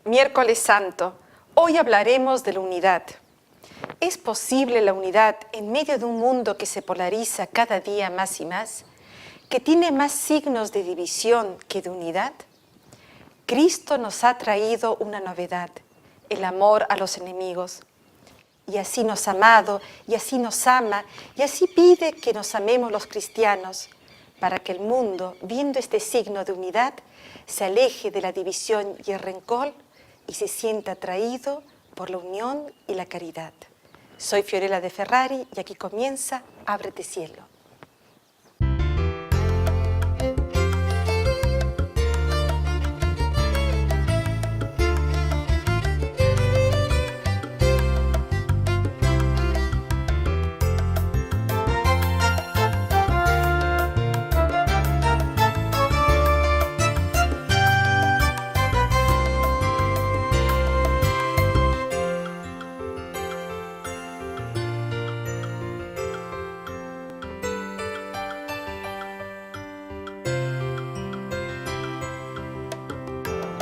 Miércoles Santo. Hoy hablaremos de la unidad. ¿Es posible la unidad en medio de un mundo que se polariza cada día más y más, que tiene más signos de división que de unidad? Cristo nos ha traído una novedad, el amor a los enemigos. Y así nos ha amado, y así nos ama, y así pide que nos amemos los cristianos, para que el mundo, viendo este signo de unidad, se aleje de la división y el rencor y se sienta atraído por la unión y la caridad. Soy Fiorella de Ferrari y aquí comienza Ábrete Cielo.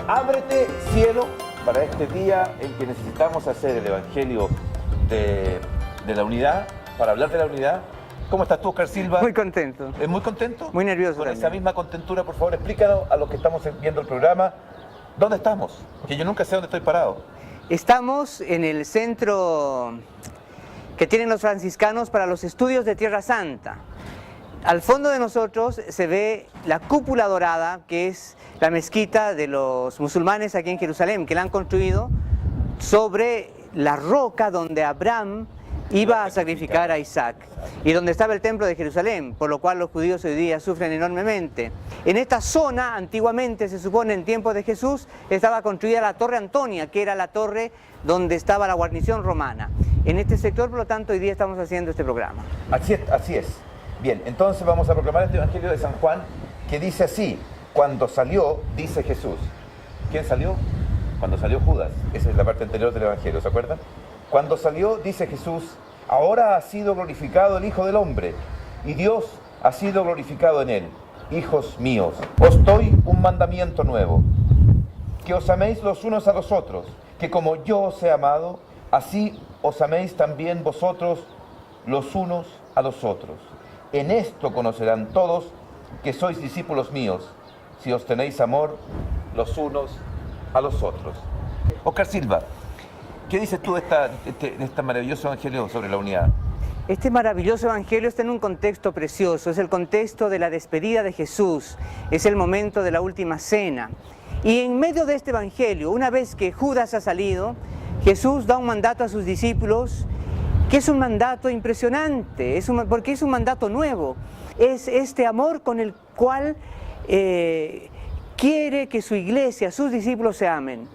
Ábrete cielo para este día en que necesitamos hacer el Evangelio de la unidad, para hablar de la unidad. ¿Cómo estás tú, Oscar Silva? Muy contento. ¿Es muy contento? Muy nervioso Con también. esa misma contentura, por favor, explícanos a los que estamos viendo el programa, ¿dónde estamos? Que yo nunca sé dónde estoy parado. Estamos en el centro que tienen los franciscanos para los estudios de Tierra Santa. Al fondo de nosotros se ve la cúpula dorada, que es la mezquita de los musulmanes aquí en Jerusalén, que la han construido sobre la roca donde Abraham iba a sacrificar a Isaac y donde estaba el templo de Jerusalén, por lo cual los judíos hoy día sufren enormemente. En esta zona, antiguamente, se supone en tiempos de Jesús, estaba construida la Torre Antonia, que era la torre donde estaba la guarnición romana. En este sector, por lo tanto, hoy día estamos haciendo este programa. Así es, así es. Bien, entonces vamos a proclamar este Evangelio de San Juan, que dice así: cuando salió, dice Jesús. ¿Quién salió? Cuando salió Judas. Esa es la parte anterior del Evangelio, ¿se acuerdan? Cuando salió, dice Jesús: ahora ha sido glorificado el Hijo del Hombre, y Dios ha sido glorificado en él. Hijos míos, os doy un mandamiento nuevo, que os améis los unos a los otros, que como yo os he amado, así os améis también vosotros los unos a los otros. En esto conocerán todos que sois discípulos míos, si os tenéis amor los unos a los otros. Oscar Silva, ¿qué dices tú de este maravilloso evangelio sobre la unidad? Este maravilloso evangelio está en un contexto precioso, es el contexto de la despedida de Jesús, es el momento de la última cena. Y en medio de este evangelio, una vez que Judas ha salido, Jesús da un mandato a sus discípulos, que es un mandato impresionante, porque es un mandato nuevo. Es este amor con el cual quiere que su iglesia, sus discípulos se amen.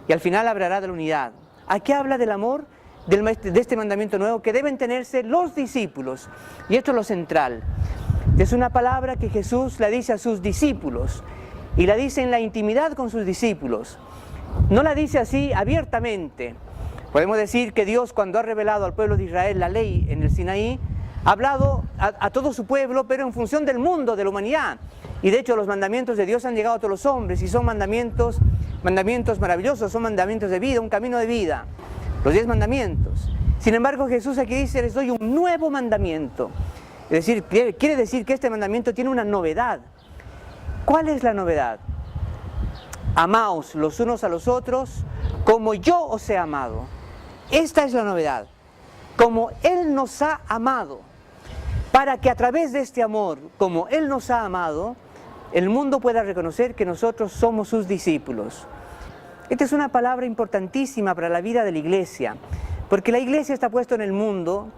Y al final hablará de la unidad. Aquí habla del amor, de este mandamiento nuevo que deben tenerse los discípulos. Y esto es lo central. Es una palabra que Jesús la dice a sus discípulos y la dice en la intimidad con sus discípulos. No la dice así abiertamente. Podemos decir que Dios, cuando ha revelado al pueblo de Israel la ley en el Sinaí, ha hablado a todo su pueblo, pero en función del mundo, de la humanidad. Y de hecho los mandamientos de Dios han llegado a todos los hombres y son mandamientos maravillosos, son mandamientos de vida, un camino de vida. Los 10 mandamientos. Sin embargo, Jesús aquí dice: les doy un nuevo mandamiento. Es decir, quiere decir que este mandamiento tiene una novedad. ¿Cuál es la novedad? Amaos los unos a los otros como yo os he amado. Esta es la novedad. Como Él nos ha amado, para que a través de este amor, como Él nos ha amado, el mundo pueda reconocer que nosotros somos sus discípulos. Esta es una palabra importantísima para la vida de la iglesia, porque la iglesia está puesta en el mundo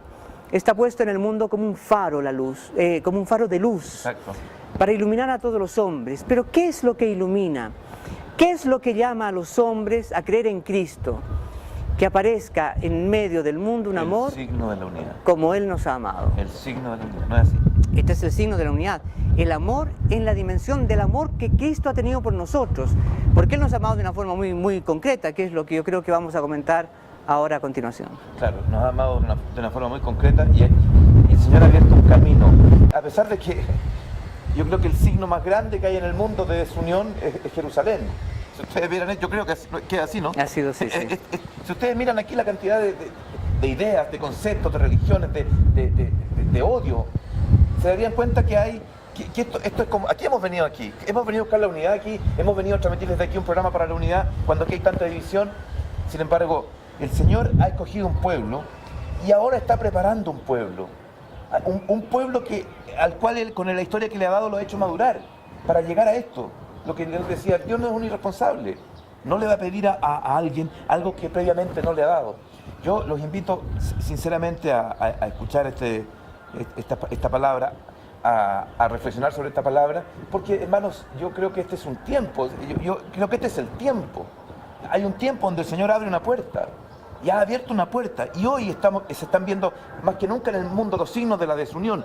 como un faro, la luz, como un faro de luz. Exacto. Para iluminar a todos los hombres. Pero ¿qué es lo que ilumina? ¿Qué es lo que llama a los hombres a creer en Cristo? Que aparezca en medio del mundo un amor, el signo de la unidad, como Él nos ha amado. El signo de la unidad, ¿no es así? Este es el signo de la unidad, el amor en la dimensión del amor que Cristo ha tenido por nosotros, porque Él nos ha amado de una forma muy concreta, que es lo que yo creo que vamos a comentar ahora a continuación. Claro, nos ha amado de una forma muy concreta y el Señor ha abierto un camino, a pesar de que yo creo que el signo más grande que hay en el mundo de desunión es Jerusalén. Si ustedes vieran, yo creo que es así, ¿no? Ha sido, sí. Si ustedes miran aquí la cantidad de ideas, de conceptos, de religiones, de odio, se darían cuenta que hay... Que esto es como... Aquí hemos venido a buscar la unidad aquí, hemos venido a transmitir desde aquí un programa para la unidad, cuando aquí hay tanta división. Sin embargo, el Señor ha escogido un pueblo y ahora está preparando un pueblo. Un pueblo al cual Él, con la historia que le ha dado, lo ha hecho madurar para llegar a esto. Lo que Él decía, Dios no es un irresponsable. No le va a pedir a alguien algo que previamente no le ha dado. Yo los invito sinceramente a escuchar esta palabra, a reflexionar sobre esta palabra, porque, hermanos, yo creo que este es un tiempo, yo creo que este es el tiempo. Hay un tiempo donde el Señor abre una puerta, y ha abierto una puerta, y hoy se están viendo más que nunca en el mundo los signos de la desunión.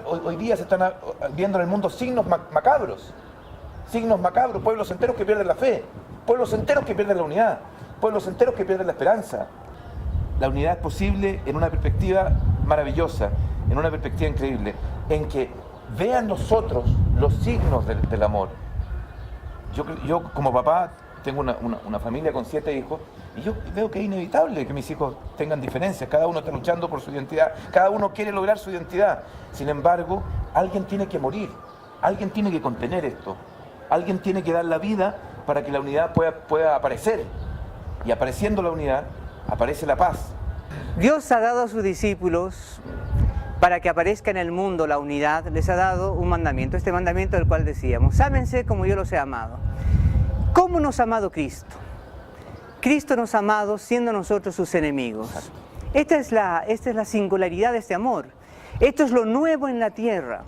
Hoy día se están viendo en el mundo signos macabros, pueblos enteros que pierden la fe, pueblos enteros que pierden la unidad, pueblos enteros que pierden la esperanza. La unidad es posible en una perspectiva maravillosa, en una perspectiva increíble, en que vean nosotros los signos del amor. Yo como papá tengo una familia con 7 hijos, y yo veo que es inevitable que mis hijos tengan diferencias, cada uno está luchando por su identidad, cada uno quiere lograr su identidad. Sin embargo, alguien tiene que morir, alguien tiene que contener esto, alguien tiene que dar la vida para que la unidad pueda aparecer, y apareciendo la unidad, aparece la paz. Dios ha dado a sus discípulos, para que aparezca en el mundo la unidad, les ha dado un mandamiento, este mandamiento del cual decíamos, ámense como yo los he amado. ¿Cómo nos ha amado Cristo? Cristo nos ha amado siendo nosotros sus enemigos. Esta es la singularidad de este amor. Esto es lo nuevo en la tierra.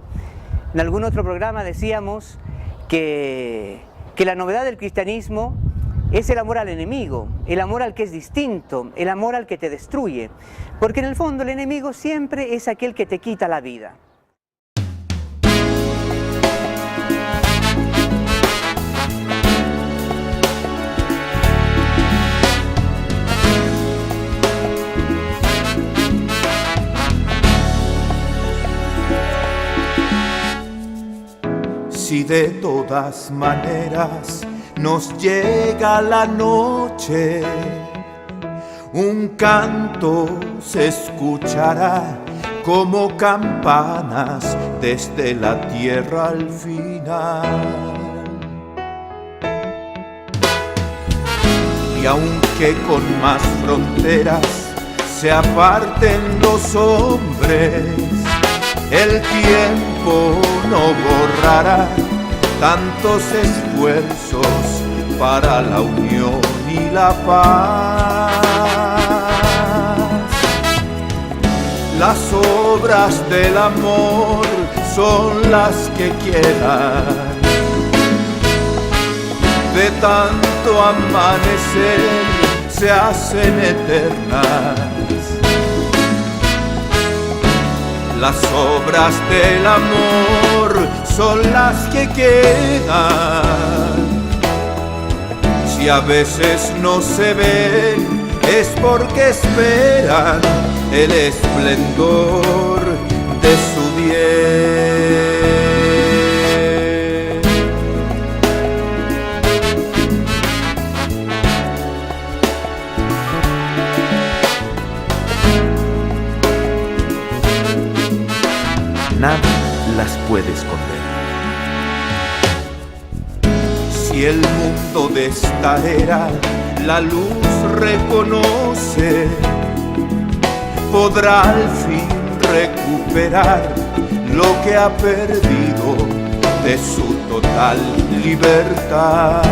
En algún otro programa decíamos que la novedad del cristianismo es el amor al enemigo, el amor al que es distinto, el amor al que te destruye. Porque en el fondo el enemigo siempre es aquel que te quita la vida. Si de todas maneras nos llega la noche, un canto se escuchará como campanas desde la tierra al final. Y aunque con más fronteras se aparten los hombres, el tiempo no borrará tantos esfuerzos para la unión y la paz. Las obras del amor son las que quedan de tanto amanecer, se hacen eternas. Las obras del amor son las que quedan. Si a veces no se ven, es porque esperan el esplendor de su bien. Nada las puede esconder. Si el mundo de esta era la luz reconoce, podrá al fin recuperar lo que ha perdido de su total libertad.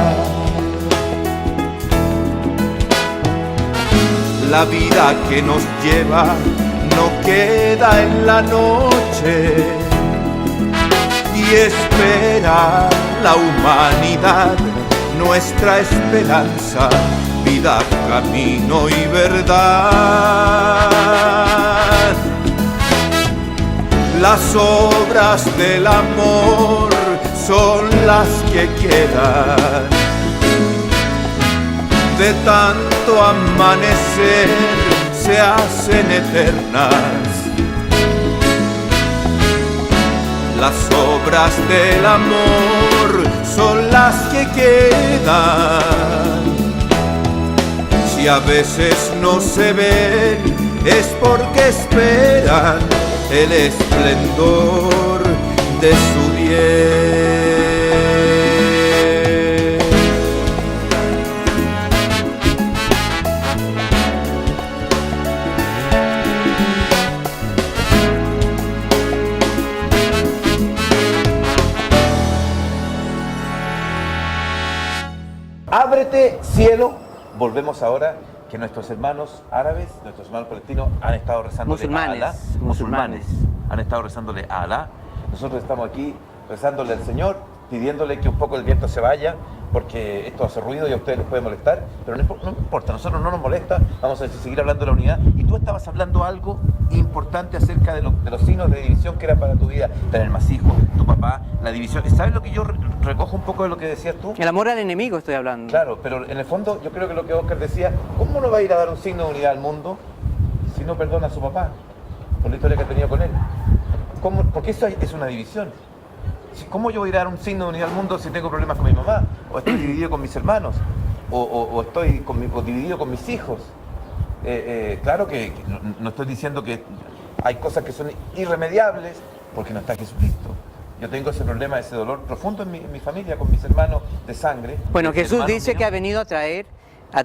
La vida que nos lleva no queda en la noche, y espera la humanidad nuestra esperanza, vida, camino y verdad. Las obras del amor son las que quedan de tanto amanecer, se hacen eternas. las obras del amor son las que quedan. Si a veces no se ven, es porque esperan el esplendor de su bien. Ábrete, cielo. Volvemos ahora que nuestros hermanos árabes, nuestros hermanos palestinos han estado rezándole a Alá. Musulmanes han estado rezándole a Alá. Nosotros estamos aquí rezándole al Señor, pidiéndole que un poco el viento se vaya, porque esto hace ruido y a ustedes les puede molestar, pero no importa, a nosotros no nos molesta, vamos a seguir hablando de la unidad. Y tú estabas hablando algo importante acerca de los signos de división que era para tu vida, tener más hijos, tu papá, la división. ¿Sabes lo que yo recojo un poco de lo que decías tú? El amor al enemigo estoy hablando. Claro, pero en el fondo yo creo que lo que Oscar decía, ¿cómo no va a ir a dar un signo de unidad al mundo si no perdona a su papá por la historia que ha tenido con él? ¿Cómo? Porque eso es una división. ¿Cómo yo voy a dar un signo de unidad al mundo si tengo problemas con mi mamá? ¿O estoy dividido con mis hermanos? ¿O estoy dividido con mis hijos? Claro que no estoy diciendo que hay cosas que son irremediables porque no está Jesucristo. Yo tengo ese problema, ese dolor profundo en mi familia, con mis hermanos de sangre. Bueno, Jesús dice que ha venido a traer la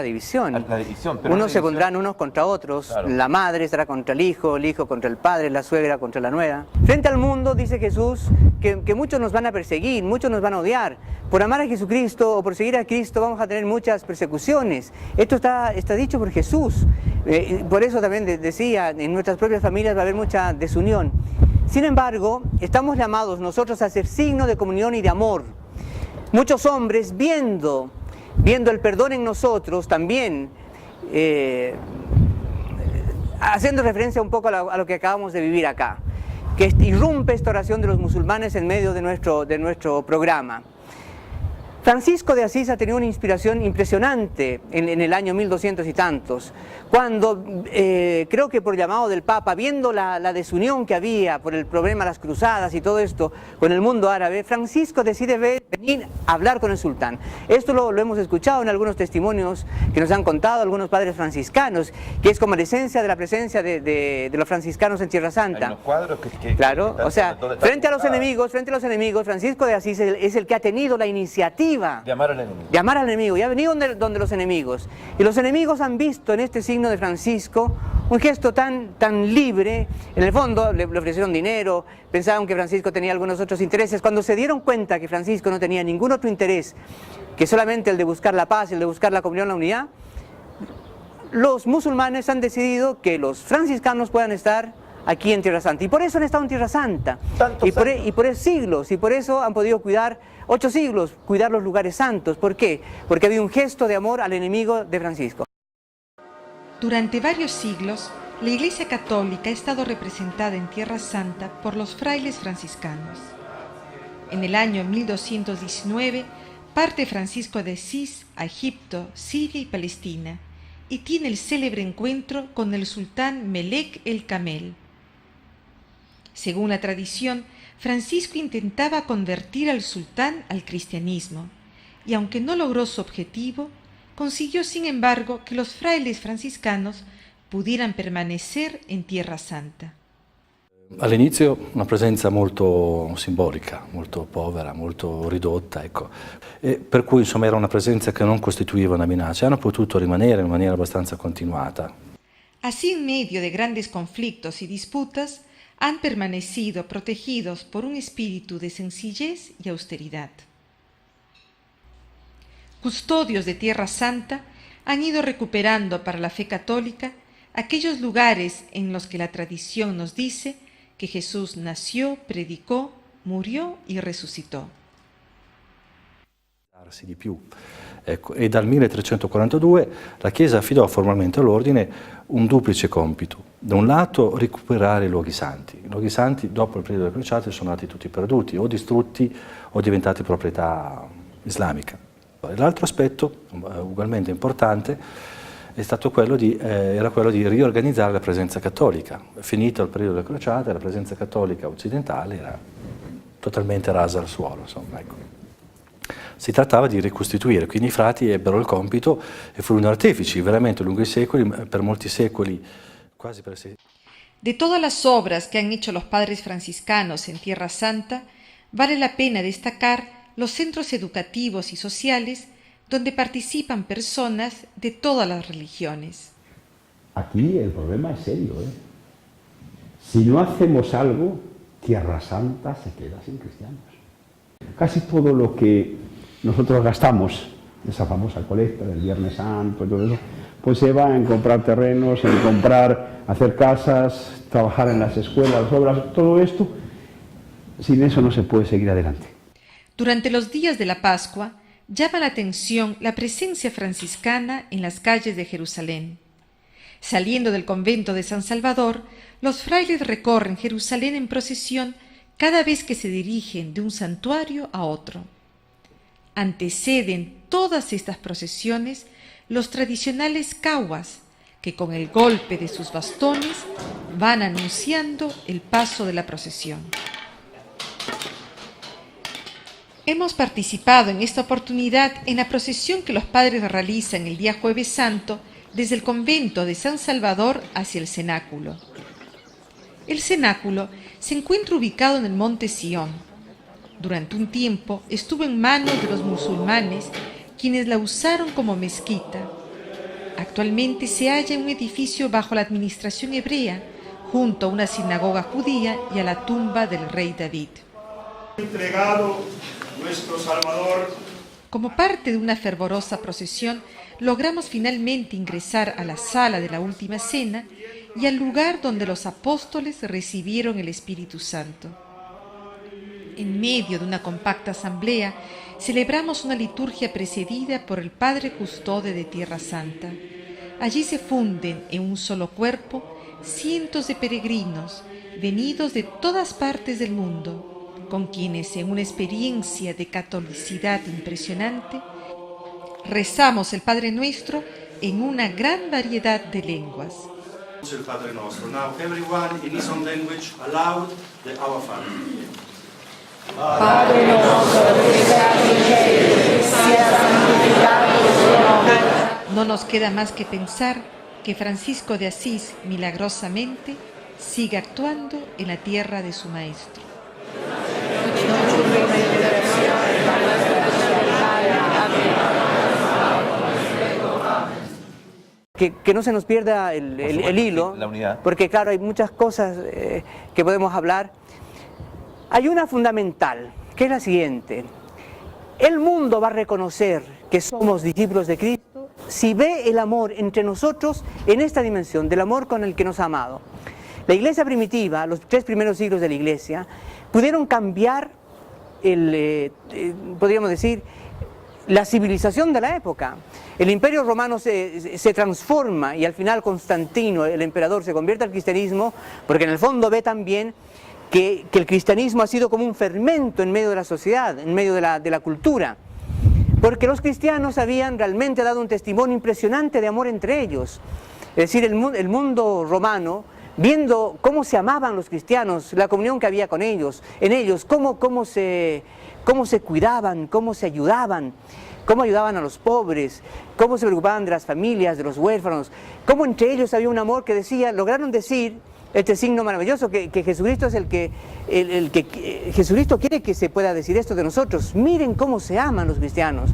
división. La división, pero unos se pondrán unos contra otros, claro. La madre estará contra el hijo contra el padre, la suegra contra la nuera. Frente al mundo, dice Jesús, que muchos nos van a perseguir, muchos nos van a odiar. Por amar a Jesucristo o por seguir a Cristo vamos a tener muchas persecuciones. Esto está dicho por Jesús. Por eso también decía, en nuestras propias familias va a haber mucha desunión. Sin embargo, estamos llamados nosotros a ser signo de comunión y de amor. Muchos hombres viendo el perdón en nosotros también, haciendo referencia un poco a lo que acabamos de vivir acá, que irrumpe esta oración de los musulmanes en medio de nuestro programa. Francisco de Asís ha tenido una inspiración impresionante en el año 1200 y tantos, cuando creo que por llamado del Papa, viendo la desunión que había por el problema de las cruzadas y todo esto con el mundo árabe, Francisco decide venir a hablar con el sultán. Esto lo hemos escuchado en algunos testimonios que nos han contado algunos padres franciscanos, que es como la esencia de la presencia de los franciscanos en Tierra Santa. Hay unos cuadros que claro, o sea, frente a los enemigos, Francisco de Asís es el que ha tenido la iniciativa de amar al enemigo, y ha venido donde los enemigos, y los enemigos han visto en este signo de Francisco un gesto tan libre. En el fondo le ofrecieron dinero, pensaban que Francisco tenía algunos otros intereses. Cuando se dieron cuenta que Francisco no tenía ningún otro interés que solamente el de buscar la paz, el de buscar la comunión, la unidad, los musulmanes han decidido que los franciscanos puedan estar aquí en Tierra Santa, y por eso han estado en Tierra Santa, y por siglos, y por eso han podido cuidar 8 siglos, cuidar los lugares santos. ¿Por qué? Porque había un gesto de amor al enemigo de Francisco. Durante varios siglos, la Iglesia Católica ha estado representada en Tierra Santa por los frailes franciscanos. En el año 1219 parte Francisco de Asís a Egipto, Siria y Palestina, y tiene el célebre encuentro con el sultán Melek el Camel. Según la tradición, Francisco intentaba convertir al sultán al cristianismo, y aunque no logró su objetivo, consiguió sin embargo que los frailes franciscanos pudieran permanecer en Tierra Santa. All'inizio una presenza molto simbolica, molto povera, molto ridotta, ecco. Per cui insomma era una presenza che non costituiva una minaccia, hanno potuto rimanere in maniera abbastanza continuata. Así, en medio de grandes conflictos y disputas, han permanecido protegidos por un espíritu de sencillez y austeridad. Custodios de Tierra Santa han ido recuperando para la fe católica aquellos lugares en los que la tradición nos dice que Jesús nació, predicò, murió y resucitò. Di più. Ecco, e dal 1342 la Chiesa affidò formalmente all'ordine un duplice compito. Da un lato recuperare i luoghi santi. I luoghi santi dopo il periodo delle crociate sono andati tutti perduti, o distrutti o diventati proprietà islamica. L'altro aspetto, ugualmente importante, era quello di riorganizzare la presenza cattolica. Finito il periodo delle crociate, la presenza cattolica occidentale era totalmente rasa al suolo, insomma, ecco. Si trattava di ricostituire, quindi i frati ebbero il compito e furono artefici veramente lungo i secoli, per molti secoli, quasi per secoli. De todas las obras que han hecho los padres franciscanos en Tierra Santa, vale la pena destacar los centros educativos y sociales donde participan personas de todas las religiones. Aquí el problema es serio, ¿eh? Si no hacemos algo, Tierra Santa se queda sin cristianos. Casi todo lo que nosotros gastamos, esa famosa colecta del Viernes Santo y todo eso, pues se va en comprar terrenos, en comprar, hacer casas, trabajar en las escuelas, las obras, todo esto. Sin eso no se puede seguir adelante. Durante los días de la Pascua, llama la atención la presencia franciscana en las calles de Jerusalén. Saliendo del convento de San Salvador, los frailes recorren Jerusalén en procesión cada vez que se dirigen de un santuario a otro. Anteceden todas estas procesiones los tradicionales cahuas, que con el golpe de sus bastones van anunciando el paso de la procesión. Hemos participado en esta oportunidad en la procesión que los padres realizan el día Jueves Santo desde el convento de San Salvador hacia el cenáculo. El cenáculo se encuentra ubicado en el monte Sión. Durante un tiempo estuvo en manos de los musulmanes, quienes la usaron como mezquita. Actualmente se halla en un edificio bajo la administración hebrea, junto a una sinagoga judía y a la tumba del rey David. Entregado nuestro Salvador. Como parte de una fervorosa procesión, logramos finalmente ingresar a la sala de la Última Cena y al lugar donde los apóstoles recibieron el Espíritu Santo. En medio de una compacta asamblea, celebramos una liturgia precedida por el Padre Custode de Tierra Santa. Allí se funden en un solo cuerpo cientos de peregrinos venidos de todas partes del mundo, con quienes en una experiencia de catolicidad impresionante rezamos el Padre Nuestro en una gran variedad de lenguas. El Padre Nuestro. Now everyone in his own language aloud the Our Father. Padre nuestro que estás en el cielo, sea santificado tu nombre. No nos queda más que pensar que Francisco de Asís milagrosamente sigue actuando en la tierra de su maestro. Que no se nos pierda el hilo, la unidad. Porque claro, hay muchas cosas que podemos hablar. Hay una fundamental, que es la siguiente. El mundo va a reconocer que somos discípulos de Cristo si ve el amor entre nosotros en esta dimensión, del amor con el que nos ha amado. La iglesia primitiva, los 3 primeros siglos de la iglesia, pudieron cambiar, podríamos decir, la civilización de la época. El imperio romano se transforma y al final Constantino, el emperador, se convierte al cristianismo porque en el fondo ve también que el cristianismo ha sido como un fermento en medio de la sociedad, en medio de la cultura. Porque los cristianos habían realmente dado un testimonio impresionante de amor entre ellos. Es decir, el mundo romano, viendo cómo se amaban los cristianos, la comunión que había con ellos, en ellos, cómo se cuidaban, cómo se ayudaban, cómo ayudaban a los pobres, cómo se preocupaban de las familias, de los huérfanos, cómo entre ellos había un amor que lograron decir este signo maravilloso, que Jesucristo es Jesucristo quiere que se pueda decir esto de nosotros. Miren cómo se aman los cristianos.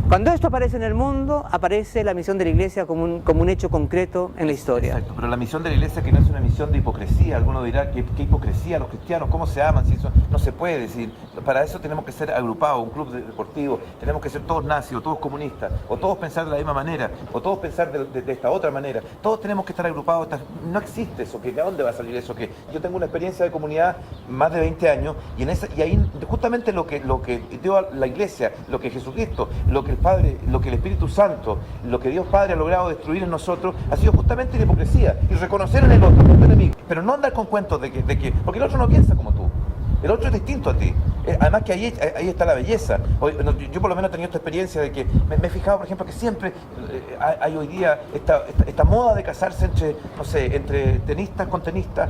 Cuando esto aparece en el mundo, aparece la misión de la Iglesia como un hecho concreto en la historia. Exacto, pero la misión de la Iglesia que no es una misión de hipocresía. Alguno dirá, ¿qué hipocresía los cristianos? ¿Cómo se aman? Si eso no se puede decir. Para eso tenemos que ser agrupados, un club deportivo, tenemos que ser todos nazis, o todos comunistas, o todos pensar de la misma manera, o todos pensar de esta otra manera. Todos tenemos que estar agrupados. No existe eso. ¿De dónde va a salir eso? Que yo tengo una experiencia de comunidad más de 20 años, y ahí justamente lo que dio la Iglesia, lo que Jesucristo, lo que el Padre, lo que el Espíritu Santo, lo que Dios Padre ha logrado destruir en nosotros, ha sido justamente la hipocresía y reconocer en el otro como enemigo, pero no andar con cuentos de que porque el otro no piensa como tú, el otro es distinto a ti. Además que ahí está la belleza. Yo por lo menos he tenido esta experiencia de que me he fijado, por ejemplo, que siempre hay hoy día esta moda de casarse entre tenistas con tenistas,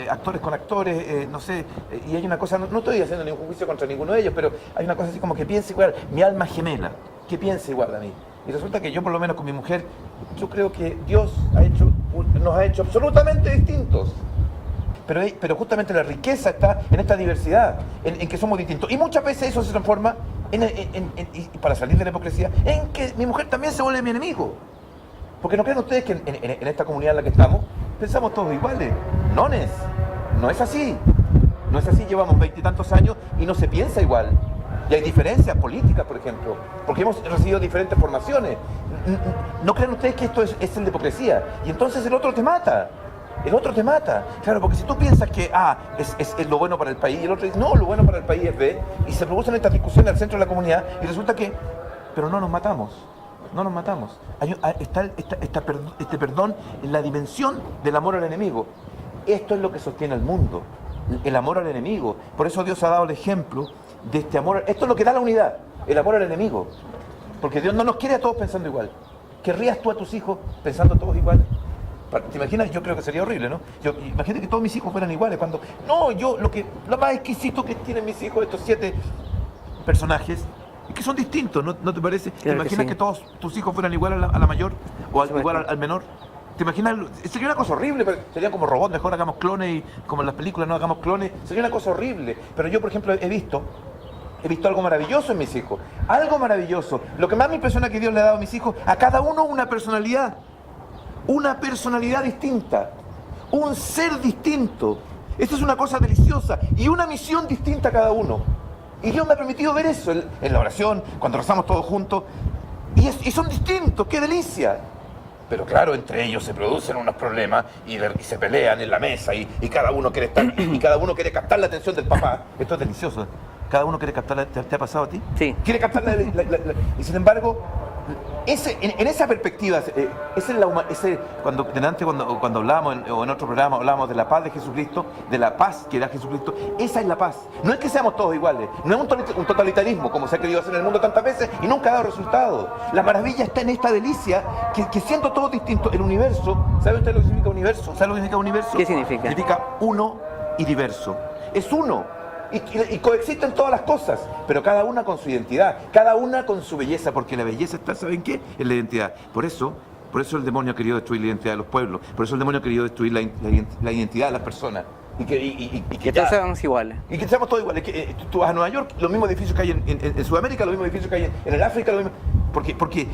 actores con actores, no sé, y hay una cosa, no estoy haciendo ningún juicio contra ninguno de ellos, pero hay una cosa así como que piensa igual, mi alma gemela, que piensa igual a mí. Y resulta que yo por lo menos con mi mujer, yo creo que Dios nos ha hecho absolutamente distintos. Pero justamente la riqueza está en esta diversidad, en que somos distintos. Y muchas veces eso se transforma, y para salir de la hipocresía, en que mi mujer también se vuelve mi enemigo. Porque no creen ustedes que en esta comunidad en la que estamos, pensamos todos iguales. No es así. No es así, llevamos 20 y tantos años y no se piensa igual. Y hay diferencias políticas, por ejemplo, porque hemos recibido diferentes formaciones. No creen ustedes que esto es la hipocresía. Y entonces el otro te mata. El otro te mata. Claro, porque si tú piensas que es lo bueno para el país, y el otro dice, no, lo bueno para el país es B, y se producen estas discusiones al centro de la comunidad, y resulta que, pero no nos matamos. No nos matamos. Está este perdón en la dimensión del amor al enemigo. Esto es lo que sostiene al mundo, el amor al enemigo. Por eso Dios ha dado el ejemplo de este amor. Esto es lo que da la unidad, el amor al enemigo. Porque Dios no nos quiere a todos pensando igual. ¿Querrías tú a tus hijos pensando todos igual? ¿Te imaginas? Yo creo que sería horrible, ¿no? Imagínate que todos mis hijos fueran iguales. Lo más exquisito que tienen mis hijos, estos 7 personajes, es que son distintos, ¿no te parece? Claro. ¿Te imaginas que todos tus hijos fueran igual a la mayor? ¿O igual al menor? ¿Te imaginas? Sería una cosa horrible, serían como robots, mejor hagamos clones, y como en las películas no hagamos clones. Sería una cosa horrible. Pero yo, por ejemplo, he visto algo maravilloso en mis hijos. Algo maravilloso. Lo que más me impresiona es que Dios le ha dado a mis hijos, a cada uno una personalidad. Una personalidad distinta, un ser distinto. Esto es una cosa deliciosa y una misión distinta a cada uno. Y Dios me ha permitido ver eso en la oración, cuando rezamos todos juntos. Y son distintos, ¡qué delicia! Pero claro, entre ellos se producen unos problemas y se pelean en la mesa y cada uno quiere estar y cada uno quiere captar la atención del papá. Esto es delicioso. Cada uno quiere captar ¿te ha pasado a ti? Sí. Quiere captar y sin embargo, en esa perspectiva, cuando hablábamos o en otro programa hablábamos de la paz de Jesucristo, de la paz que era Jesucristo, esa es la paz. No es que seamos todos iguales, no es un totalitarismo como se ha querido hacer en el mundo tantas veces y nunca ha dado resultado. La maravilla está en esta delicia que siendo todos distintos, el universo, ¿sabe usted lo que significa universo? ¿Sabe lo que significa universo? ¿Qué significa? Significa uno y diverso. Es uno. Y coexisten todas las cosas, pero cada una con su identidad, cada una con su belleza, porque la belleza está, ¿saben qué? En la identidad. Por eso el demonio ha querido destruir la identidad de los pueblos, por eso el demonio ha querido destruir la identidad de las personas. Y que todos seamos iguales. Y que seamos todos iguales. Tú vas a Nueva York, los mismos edificios que hay en Sudamérica, los mismos edificios que hay en el África, los mismos. Porque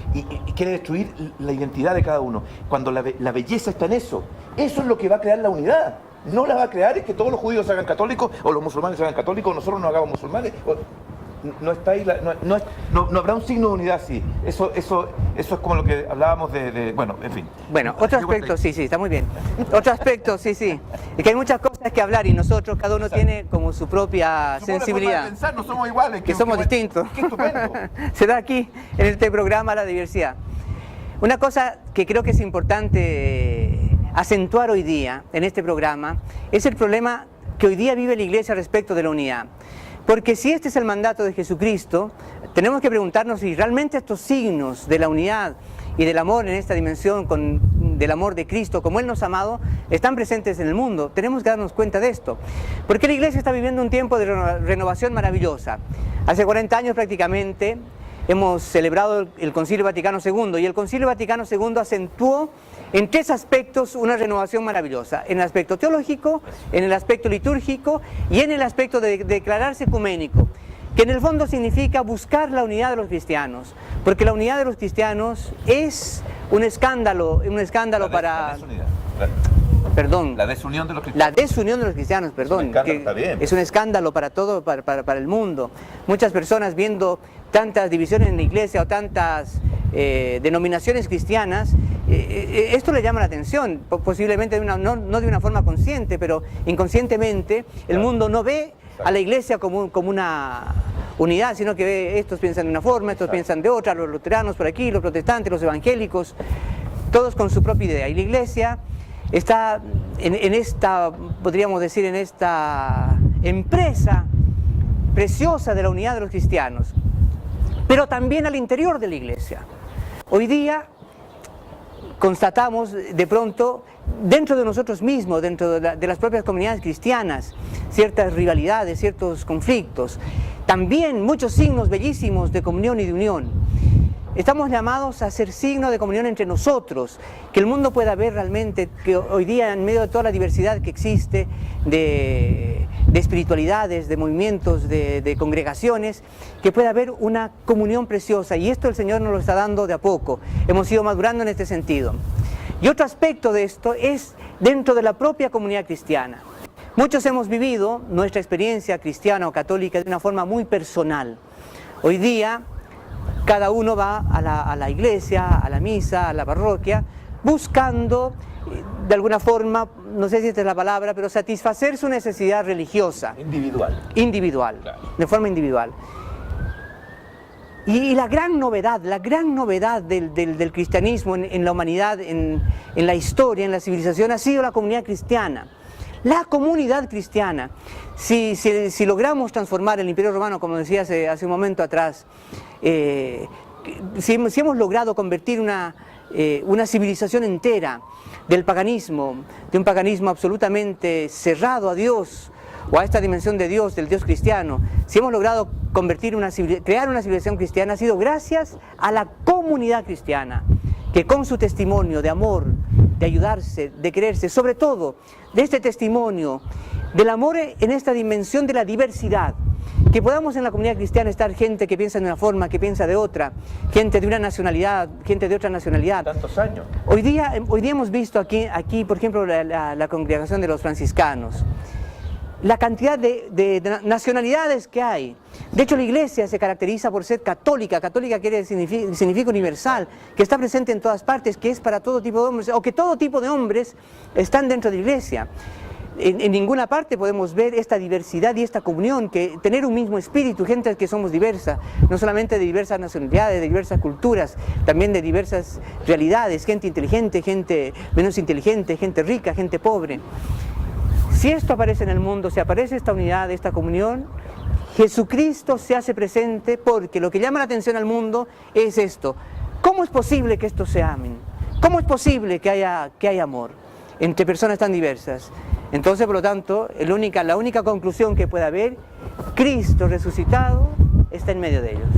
quiere destruir la identidad de cada uno. Cuando la belleza está en eso es lo que va a crear la unidad. No la va a crear es que todos los judíos se hagan católicos o los musulmanes se hagan católicos o nosotros nos hagamos musulmanes. No está ahí, no habrá un signo de unidad así. Eso es como lo que hablábamos bueno, en fin. Bueno, otro aspecto, sí, está muy bien. Otro aspecto, sí. Es que hay muchas cosas que hablar y nosotros, cada uno tiene como su propia sensibilidad. De pensar, no somos iguales. Que somos distintos. Qué estupendo. Se da aquí, en este programa, la diversidad. Una cosa que creo que es importante acentuar hoy día en este programa es el problema que hoy día vive la Iglesia respecto de la unidad. Porque si este es el mandato de Jesucristo, tenemos que preguntarnos si realmente estos signos de la unidad y del amor en esta dimensión, del amor de Cristo, como Él nos ha amado, están presentes en el mundo. Tenemos que darnos cuenta de esto. Porque la Iglesia está viviendo un tiempo de renovación maravillosa. Hace 40 años prácticamente hemos celebrado el Concilio Vaticano II y el Concilio Vaticano II acentuó en 3 aspectos una renovación maravillosa: en el aspecto teológico, en el aspecto litúrgico y en el aspecto de declararse ecuménico, que en el fondo significa buscar la unidad de los cristianos, porque la unidad de los cristianos es un escándalo para... Perdón. La desunión de los cristianos. La desunión de los cristianos, perdón. Es un escándalo para todo, para el mundo. Muchas personas viendo tantas divisiones en la iglesia o tantas denominaciones cristianas, esto le llama la atención, posiblemente no de una forma consciente, pero inconscientemente el mundo no ve a la iglesia como una unidad, sino que ve, estos piensan de una forma, estos piensan de otra, los luteranos por aquí, los protestantes, los evangélicos, todos con su propia idea. Y la iglesia está en esta, podríamos decir, en esta empresa preciosa de la unidad de los cristianos, pero también al interior de la iglesia. Hoy día constatamos de pronto dentro de nosotros mismos, dentro de las propias comunidades cristianas, ciertas rivalidades, ciertos conflictos, también muchos signos bellísimos de comunión y de unión. Estamos llamados a ser signo de comunión entre nosotros, que el mundo pueda ver realmente que hoy día, en medio de toda la diversidad que existe de espiritualidades, de movimientos, de congregaciones, que pueda haber una comunión preciosa, y esto el Señor nos lo está dando de a poco. Hemos ido madurando en este sentido. Y otro aspecto de esto es dentro de la propia comunidad cristiana. Muchos hemos vivido nuestra experiencia cristiana o católica de una forma muy personal. Hoy día cada uno va a la iglesia, a la misa, a la parroquia, buscando de alguna forma, no sé si esta es la palabra, pero satisfacer su necesidad religiosa. Individual, claro. De forma individual. Y la gran novedad del cristianismo en la humanidad, en la historia, en la civilización, ha sido la comunidad cristiana. La comunidad cristiana. Si logramos transformar el Imperio Romano, como decía hace un momento atrás, si hemos logrado convertir una civilización entera del paganismo, de un paganismo absolutamente cerrado a Dios, o a esta dimensión de Dios, del Dios cristiano, si hemos logrado crear una civilización cristiana, ha sido gracias a la comunidad cristiana, que con su testimonio de amor, de ayudarse, de quererse, sobre todo de este testimonio del amor en esta dimensión de la diversidad, que podamos en la comunidad cristiana estar gente que piensa de una forma, que piensa de otra, gente de una nacionalidad, gente de otra nacionalidad. Tantos años. Hoy día hemos visto aquí por ejemplo, la congregación de los franciscanos, la cantidad de nacionalidades que hay. De hecho, la iglesia se caracteriza por ser católica. Católica significa universal, que está presente en todas partes, que es para todo tipo de hombres, o que todo tipo de hombres están dentro de la iglesia. En ninguna parte podemos ver esta diversidad y esta comunión, que tener un mismo espíritu, gente que somos diversas, no solamente de diversas nacionalidades, de diversas culturas, también de diversas realidades, gente inteligente, gente menos inteligente, gente rica, gente pobre. Si esto aparece en el mundo, si aparece esta unidad, esta comunión, Jesucristo se hace presente, porque lo que llama la atención al mundo es esto. ¿Cómo es posible que estos se amen? ¿Cómo es posible que haya amor entre personas tan diversas? Entonces, por lo tanto, la única conclusión que puede haber, Cristo resucitado está en medio de ellos.